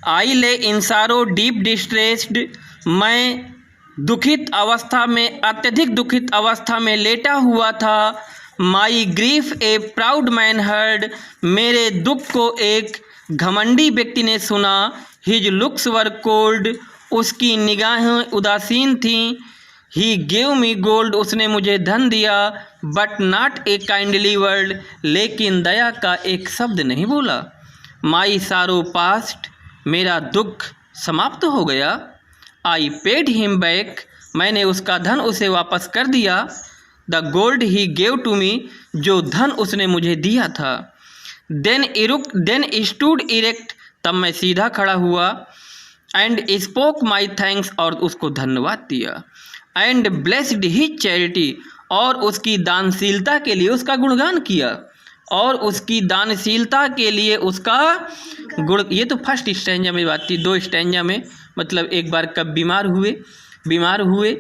आई lay इन सारो deep distressed, मैं दुखित अवस्था में, अत्यधिक दुखित अवस्था में लेटा हुआ था। My grief a proud man heard, मेरे दुख को एक घमंडी व्यक्ति ने सुना। हिज लुक्स वर कोल्ड, उसकी निगाहें उदासीन थीं। ही गेव मी गोल्ड, उसने मुझे धन दिया। But not a kindly word, लेकिन दया का एक शब्द नहीं बोला। माई सारो पास्ट, मेरा दुख समाप्त हो गया। आई पेड हिम बैक, मैंने उसका धन उसे वापस कर दिया। The gold he gave to me, जो धन उसने मुझे दिया था। देन स्टूड इरेक्ट, तब मैं सीधा खड़ा हुआ। एंड स्पोक माई थैंक्स, और उसको धन्यवाद दिया। एंड ब्लेस्ड हिज चैरिटी, और उसकी दानशीलता के लिए उसका गुणगान किया। और उसकी दानशीलता के लिए उसका गुण, ये तो फर्स्ट स्टैंजा में बात थी। 2 स्टैंजा में मतलब एक बार कब बीमार हुए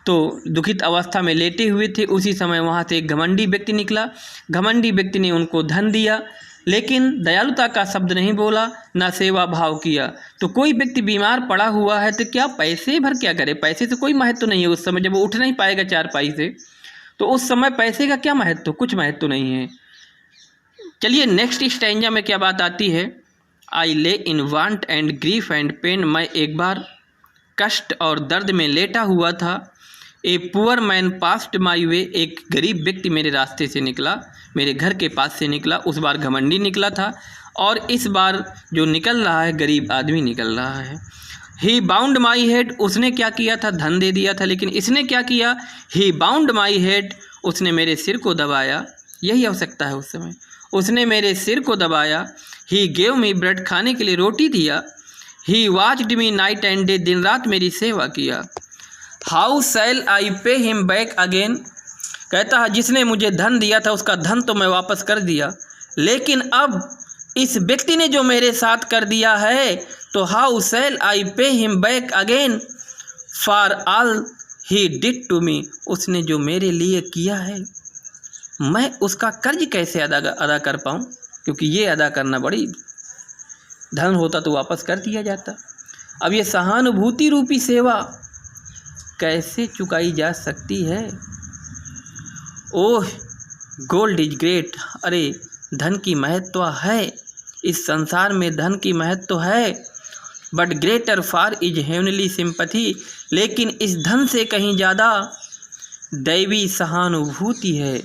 तो दुखित अवस्था में लेटे हुए थे, उसी समय वहाँ से एक घमंडी व्यक्ति निकला। घमंडी व्यक्ति ने उनको धन दिया, लेकिन दयालुता का शब्द नहीं बोला, ना सेवा भाव किया। तो कोई व्यक्ति बीमार पड़ा हुआ है तो क्या पैसे भर क्या करे, पैसे से कोई महत्व नहीं है उस समय, जब वो उठ नहीं पाएगा चारपाई से, तो उस समय पैसे का क्या महत्व, कुछ महत्व नहीं है। चलिए नेक्स्ट स्टैंजा में क्या बात आती है। I lay in want and grief and pain, मैं एक बार कष्ट और दर्द में लेटा हुआ था। ए पुअर मैन पास्ट माई वे, एक गरीब व्यक्ति मेरे रास्ते से निकला, मेरे घर के पास से निकला। उस बार घमंडी निकला था, और इस बार जो निकल रहा है गरीब आदमी निकल रहा है। ही बाउंड माई हेड, उसने क्या किया था, धन दे दिया था, लेकिन इसने क्या किया, ही बाउंड माई हेड, उसने मेरे सिर को दबाया। यही आवश्यकता है उस समय, उसने मेरे सिर को दबाया। ही गेव मी ब्रेड, खाने के लिए रोटी दिया। He watched me night and day, दिन रात मेरी सेवा किया। How shall I pay him back again, कहता है जिसने मुझे धन दिया था उसका धन तो मैं वापस कर दिया, लेकिन अब इस व्यक्ति ने जो मेरे साथ कर दिया है, तो how shall I pay him back again for all he did to me, उसने जो मेरे लिए किया है मैं उसका कर्ज कैसे अदा कर पाऊँ, क्योंकि ये अदा करना बड़ी, धन होता तो वापस कर दिया जाता। अब ये सहानुभूति रूपी सेवा कैसे चुकाई जा सकती है। ओह गोल्ड इज ग्रेट, अरे धन की महत्व है, इस संसार में धन की महत्व है। But greater far is heavenly sympathy, लेकिन इस धन से कहीं ज़्यादा दैवी सहानुभूति है।